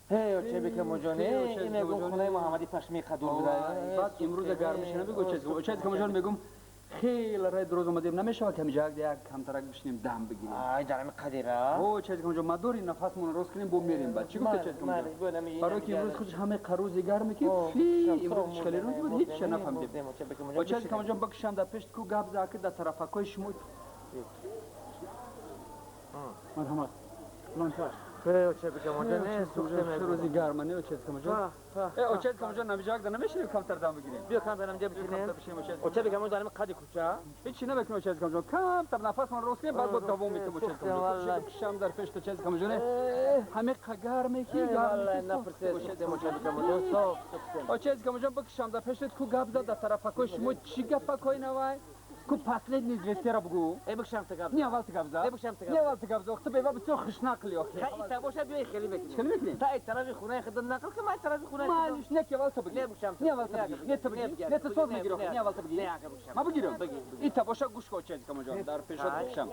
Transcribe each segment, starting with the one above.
هی چه بکم مجانه این میگم خونه محمدی پشمی قدور بوده. بعد امروز گرمش نمیگو چه که مجان میگم خیلی رای دروز اومدیم نمیشه که میجا یک کمترک بشینیم دم بگیریم. آی جانم قدیره. او چه که مجان مداری نفسمون روز کنیم بو میریم بعد چی گفت چه که مجان؟ برای که امروز خودش همه قروز گرمه که فی امروز چخلی روز بود هیچ نفهمیدیم. و چه که مجان بکشم در پشت کو گاب زاکه در طرفکای شما. مرحمت. لانتاش. چه بکم مجانه سوخته میگم. روزی گرمه نه چه که مجان؟ او چه که مجان نمیجا که نمیشه کمتر دم بگیریم. بیا کم برم جا بشینیم. او چه بکم مجانه قدی کوچه. هیچ نه بکنم چه که مجان کمتر نفس من روز کنیم بعد با دوم میتونم چه که مجان. بکشم در پشت چه که مجان همه گرمه کی والله نفرسه چه بکم مجان صاف. او چه که مجان بکشم در پشت کو گاب زد در طرفکای شما چی گپ کوی نوای؟ کو پاسلید نیز وسترا بگو. ای بکشم تگاب. نی اول تگاب زد. ای بکشم تگاب. نی اول تگاب زد. وقت بیوا بسیار خشناقلی آخه. خیلی تا باشه بیای خیلی بکنی. خیلی بکنی. تا اعتراض خونه خدمت نکن که ما اعتراض خونه. مالش نه که اول تو بگی. نی بکشم. نی اول تو بگی. نی تو بگی. نی تو سوز میگیرم. نی اول تو بگی. نه اگه بکشم. ما بگیرم. ای تا باشه گوش کو چیز کم جان در پیشت بکشم.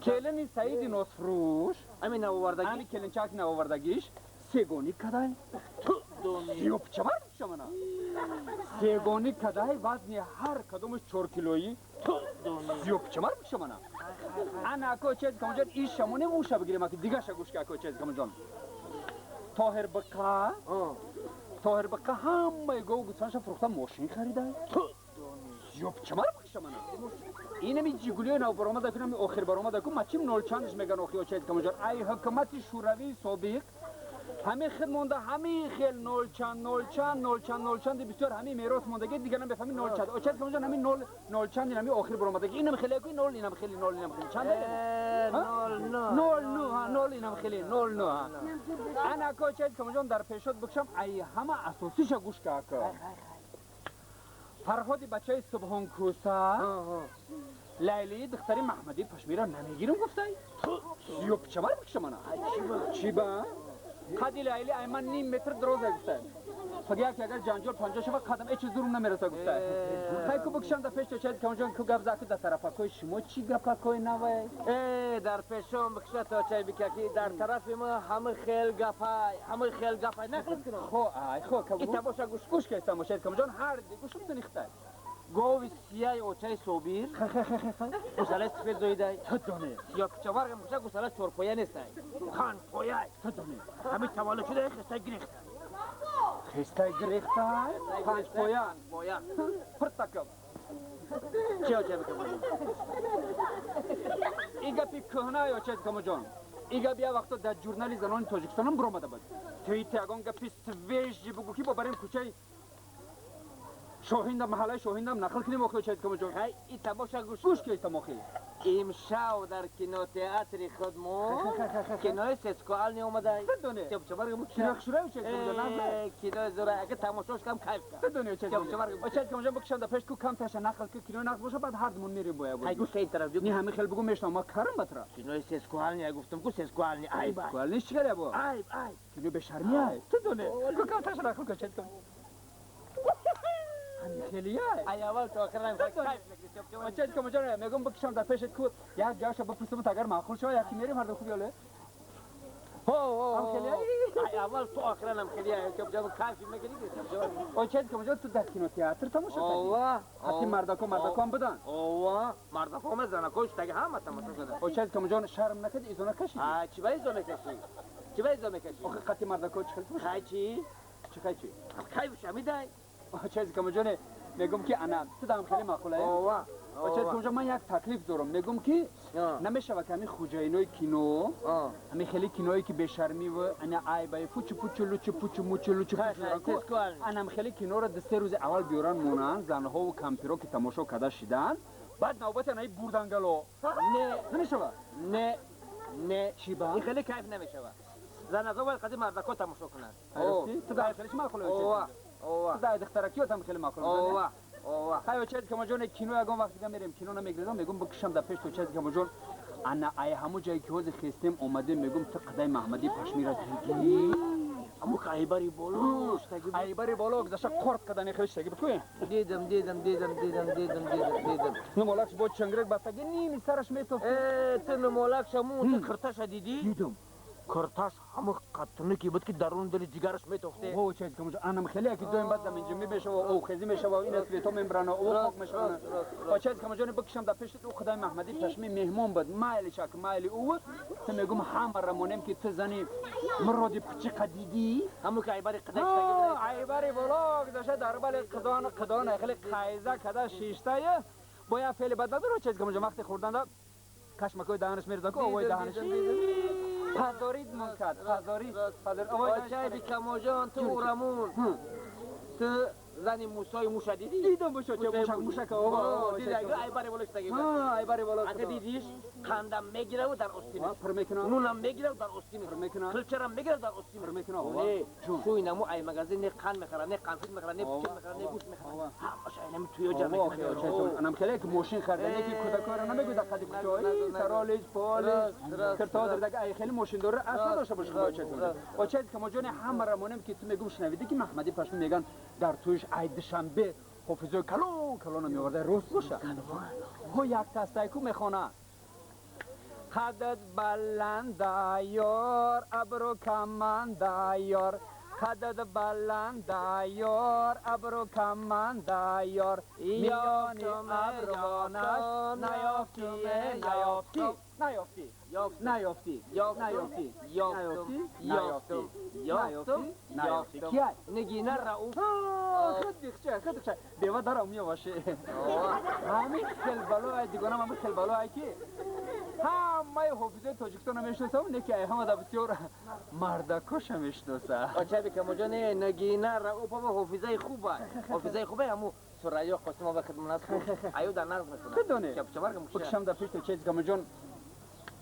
کلنی سعید نصفروش. امین آوردگی. امین کلنچاک نآوردگیش سیگونی کدای. سیوب چمر شما نه. سیگونی کدای وزن هر کدومش 4 کیلویی. سیوب چمر شما نه. انا کو چیز کم جان این شمونه موشه بگیریم که دیگه شگوش که کو چیز کم جان. طاهر بقا. طاهر بقا همه گوسفندش فروختن ماشین خریده. سیوب چمر شما نه. اینه می جیگولی نو برآمده کنم آخر برآمده کنم مچیم نول چندش میگن آخی چیز کم جان ای حکومت شوروی سابق همه خد مونده همه خیل نول چند بسیار همه میراث موندگی دیگه نم بفهمی نول چند چیز کم جان همه نول چند همه آخر برآمده اینم خیلی کوی نول اینم خیلی چند نول اینم خیلی نول انا کو چیز کم جان در پیشت بکشم ای همه اساسیش گوش که فرهاد بچه صبحان کوسا لیلی دختری محمدی پشمیرا نمیگیرم گفته سیوب چمر بکشم انا چی با قدی لیلی ایمن نیم متر دروزه گفته فگه که اگر جانجول 50 شو قدم هیچ زورم نمیرسه گفته خیلی کو بکشم در پیش چیز که اونجا کو گپ زاکه در طرفا کوی شما چی گپ کوی نوای در پیشم بکشه تا چای بککی در طرف ما همه خیل گپای نخلص کنم خو که این تباشا گوش که تماشا کنم جان هر دی گوشم تنیخته گوی سیای اوچای صوبیر گوساله سفید زویدای تدونه یا کچوار که مکشه گوساله چورپویا نیستای خان پویای تدونه همین توالو شده خسته گریخت خسته گریختای پنج پویا پرتکب چه بکنم ایگا پی کهنه یا چیز کم جان ایگا بیا وقت در جورنالی زنان تاجیکستان هم برآمده بود توی تیاگان گپی سویج بگو کی با بریم کوچه شاهیندم محله شاهیندم نقل کنیم آخه چیز کم جان این تباشا گوش که تماخی امشب در کینو تئاتر خودمون کینوی سسکوال نیومده بدونه چه برگم چرخ شروع چیز کم جان کینو زوره اگه تماشاش کم کیف کرد بدونه چیز کم جان چیز کم جان بکشم در پیش کو کم تاش نقل که کینو نقل باشه بعد هر دمون میریم بایا ای گوش این طرف نی همه خیلی بگو میشنم ما کارم بترا کینوی سسکوال نی گفتم کو سسکوال نی ای سسکوال نیست چیکار ابو ای کینو به شرمی ای تو دونه کو کم تاش نقل که چیز کم خیلیه ای اول تو آخر نمیشه چیز کم جان میگم بکشم در پیشت کو یک جاش بپرسم تا اگر معقول شو یکی میریم هر دو خوبی اله ای اول تو آخر نم خیلیه که جواب کافی میگیری او چیز کم جان تو در کینو تئاتر تماشا کردی حتی مردکو هم بدن مردکو هم زنکوش دیگه هم تماشا کردن او چیز کم جان شرم نکردی ایزونه کشی چی باید ایزونه کشی آخه قطی مردکو چی خیلی شمیدای چیزی که مجانه میگم که انا تو دام خیلی معقوله و چیزی که مجان من یک تکلیف دارم میگم که نمیشه که همین خوجاینوی کینو همین خیلی کینویی که بشرمی و انا ای بای پوچو لوچو انا خیلی کینو را دسته روز اول بیارن مونن زنها و کمپیرو که تماشا کرده شدن بعد نوبت انا بردنگلو نمیشه نه چی با این خیلی کیف نمیشه زن از اول قدیم مردکو تماشا کنن تو دای خیلیش معقوله تو دای دخترکی هم خیلی معقوله خیلی چیزی که مجان کینو یگان وقتی که میریم کینو نمیگیرم میگم بکشم در پیش تو چیزی که مجان انا ای همو جایی که حوض خستیم اومده میگم تو قدای محمدی پشمیرا دیدی امو که ایباری بالا گذاشته قرد کدنی خیلیش تگی بکوی دیدم نمالکش بود چنگرک بستگی نیمی سرش میتوفت تو نمالکش همون تو کرتش دیدی؟ دیدم کرتاش همه قطنه کی بود که درون دل جگرش میتفته او چه که مجا انم خیلی که دویم بعد اینجا میبشه و او خزی میشه و این اسلیتو ممبرانه او خوک میشه و چه که مجا بکشم در پیش او خدای محمدی پشمی مهمون بود مایل شک مایل او تو میگم همه رمونم که تو زنی مرادی پچی قدیدی همون که عباری قدش عباری بلاک داشته در بال قدان خیلی قایزه کده شیشته باید فعل بد نداره چه که مجا وقتی خوردن کشمکای دهنش میرزن که اوای دهنش پذارید منکد پذارید آچای بی کماجان تو اورمون تو زنی موسای موشا دیدی؟ دیدم موشا چه موشک آقا دیدی اگه ایباری بولش تگی ایباری بالا اگه دیدیش خندم میگیره و در استینه پر میکنه نونم میگیره و در استینه پر میکنه کلچرم میگیره در استینه پر میکنه آقا شو اینمو ای مغازه نه قند میخره نه قنفت میخره نه پوچ میخره نه گوشت میخره همش اینم توی جمع میکنه انم کلی که ماشین خریدن یکی کودکار نمیگه دقیقاً کوچای سرالیج پالیش کرتا در ای خیلی ماشین داره اصلا داشته باشه با چه که ما جون همه رمونم که تو میگم شنویدی که محمدی پشم میگن در توش عید شنبه حافظه کلون میورده روز باشه هو یک تستایکو میخونه قدت بلند یار ابرو کمند یار قدت بلند یار ابرو کمند یار میان ابروانش نیافتی نیافتی نیافتی نیافتی نیافتی کیه؟ نگینه رؤوف خود دیخچه بیوه دارم میواشه همین خلبالو دیگانم همین خلبالو که همه حافظه تاجیکستان میشناسم نکه همه در بسیار مردکش میشناسه آچه بی کماجان نگینه رؤوف هم حافظه خوبه حافظه خوبه همو سریا قاسم و خدمت است ایو در نرز میکنه بدونه بکشم در پیش تو چیز کماجان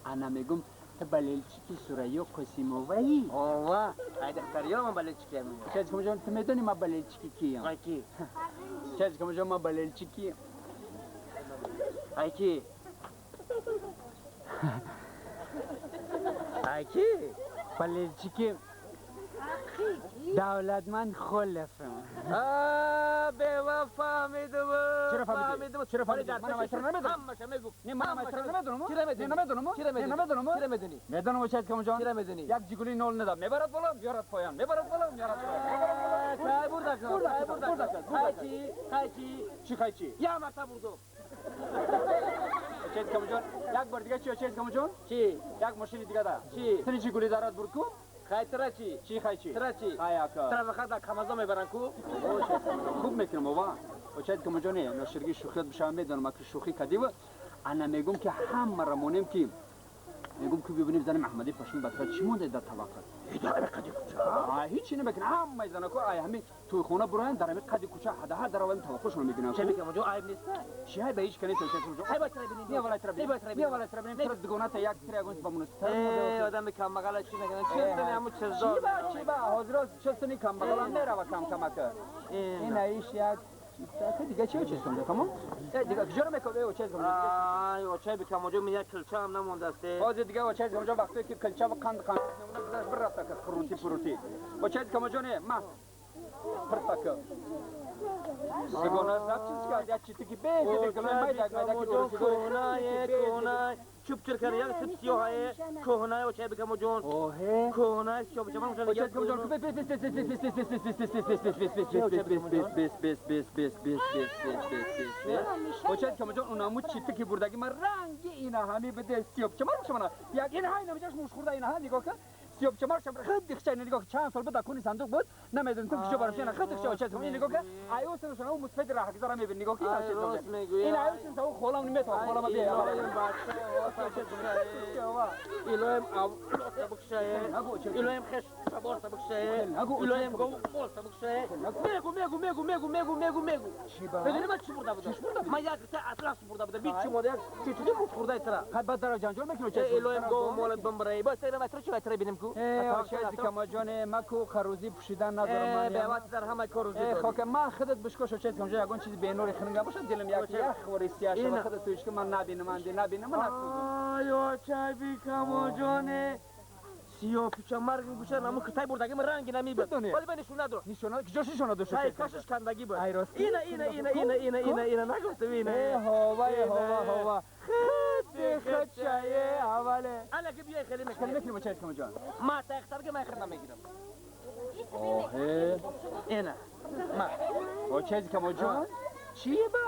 انا میگم تو بلیلچیکی سریا قاسم وی آوه ای دختریا من بلیلچیکی هم میگم چیز کماجان تو میدونی ما بلیلچیکی کیم ای کی؟ چیز کماجان ما بلیلچیکی ای کی؟ ای کی؟ بلیلچیکی دولتمند خلفم به وفا میدم چرا فهمیدی؟ چرا فهمیدی؟ من مایتر نمیدونم همش میگم نه من مایتر نمیدونم چرا میدونی؟ نمیدونم چرا میدونی؟ میدونم و چیز کم جان چرا میدونی؟ یک جگولی نول ندم میبرد بالا میارد پایان میبرد بالا میارد پایان چی خیچی؟ یا مرتبه بردم چیز کم جان یک بار دیگه چیز کم جان چی؟ یک ماشین دیگه ده چی؟ تنی جگولی دارد برکو خیلی ترا چی؟ چی خیچی؟ ترا چی؟ آیاکا ترا بخاطر در کمازا میبرن کو؟ خوب میکنم بابا و چه کم جانی نشرگی شوخیت بشم میدونم که شوخی کردی و انا میگم که همه رمونیم که میگم که ببینیم زن محمدی پشم بطرد چی مونده در طبقه اداره قدی کوچه هیچی نمیکنه همه زن کو آیا همین توی خونه براین در همین قدی کوچه حدا ها در اول توقعشون میبینم چه میگم جو عیب نیست چی های به هیچ کنی تو چه ای باید ببینید بیا ولی تر ببینیم تو دگونه تا یک تریگون با منست آدم کم بغل چی میگن چه میدونی همون چی با حاضرات چستنی کم بغل میره و کم کمک این ایش یک چیزا دیگه چی کنه تمام دیگه کجا میکنه و چه کنه آی و چه بکم جو میاد کلچه هم نمونده است باز دیگه و چه اونجا وقتی که کلچه و قند نمونه برات که پروتی و چه کم جو نه ما پرتاک سگونه سب چیز کرد یا چیزی که به دیگه میاد کونای چوب چرکنه یک سب سیاهه کهنه و چه بکم جون کهنه سیاه بچه من و چه کم جون و چه کم جون اونامو چیزی که بردگی من رنگ اینا همه بده سیاه چه من یک این های نمیجاش مش خورده اینا ها نگاه کن سیاه چه مرشم خود دیگه نگاه چند سال بعد کنی صندوق بود نمیدونم تو کجا برش نه خود دیگه چه کنی نگاه کن ایوسن شما مستفید راه گذارم میبینی نگاه کن این ایوسن تو خولم نمیتونه خولم بیا ایلایم بخشه ایلایم خش بار بخشه ایلایم گو بول بخشه میگو بدونی من چی برده بودم من یک تا اطلاس برده بودم بیچ مود یک چیزی مفخورده ترا بعد در جانجول میکنه چه ایلایم گو مول بمبرای با سر متر چی متر ببینم کو چه کما جان مکو خروزی پوشیدن ندارم من به وقت در همه کاروزی خاک من خودت بشکوش چه کم یگون چیزی به نور خنگا باشه دلم یک خوری سیاه شده خودت تویش که من نبینم من آیا چای بی کما جان سیاه پیچا مرگ گوشه نمو کتای بردگی من رنگی نمیبود ولی من نشون ندارم نشونه کجاش نشونه داشت ای کاشش کندگی بود اینا نگفت ببین هوا خد خچای هوا بله الکی بیای خیلی خیلی میکنی میکنیم چه کم جان ما تا اختر که من خدمت میگیرم اوه اینا ما او چیزی کم جان چیه با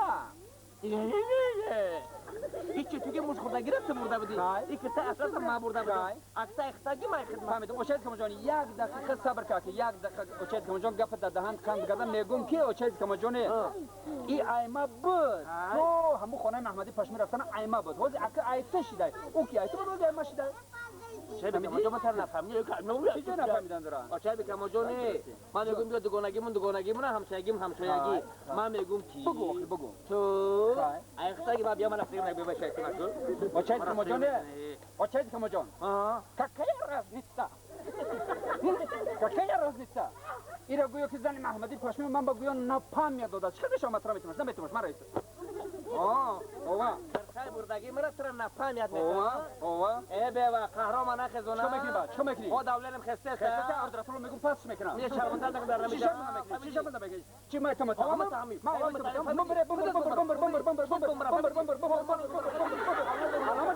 هیچی تو که مش خورده گرفته برده بودی این که تا اساس ما برده بودی اکتا اختر که من خدمت فهمیدم او چیزی کم جان یک دقیقه صبر که یک دقیقه او چیزی کم جان گپ در دهان کند گذار میگم که او چیزی کم جان این ایما بود تو همون خانه محمدی پشمی رفتن ایما بود ولی اگه ایت شده او کی ایت بود ایما شده چه بگم جو مثلا نفهمیدم چی جا نفهمیدن داره آچه بگم جو نه من میگم بیا دوگانگیمون همسایگیم همسایگی من میگم تی بگو تو اختر که ما بیا من افتگم نگه بشه که نشو او چیزی کم جان او چیزی کم جان که راز نیستا که راز نیستا ایرا گویا که زن محمدی پشمی من با گویا نپام میاد داده چه شما مطرح میتونم نمیتونم من رئیس اوه خیر بردگی مرا تر نفهمیاد اوه ای بابا قهرمان نخزونه چه میکنی بعد چه میکنی او دولتم خسته است خسته که رسول میگم پس میکنم یه شرمنده دارم در چی نمیدم شرمنده میگی چی ما تمام علامت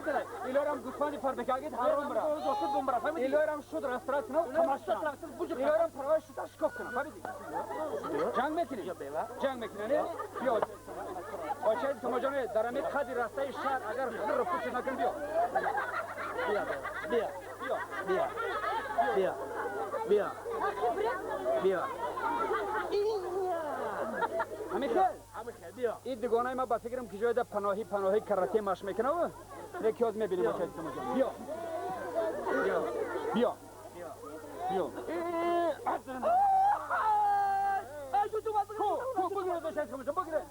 کنه ایلارم گوسفندی پر بکاگید حرام برا ایلارم شد رستوران نو تماشا ایلارم پروای شد اشکاف کنم فهمیدی جنگ میکنی جنگ میکنی نه بیا باشه تو مجانه درمی خدی راسته شهر اگر خود رو پوچ نکن بیا بیا همین بیا این دوگانه ما با فکرم که جای پناهی کراته ماش میکنه و یکی از میبینیم باشه تو مجانه بیا بیا بگیره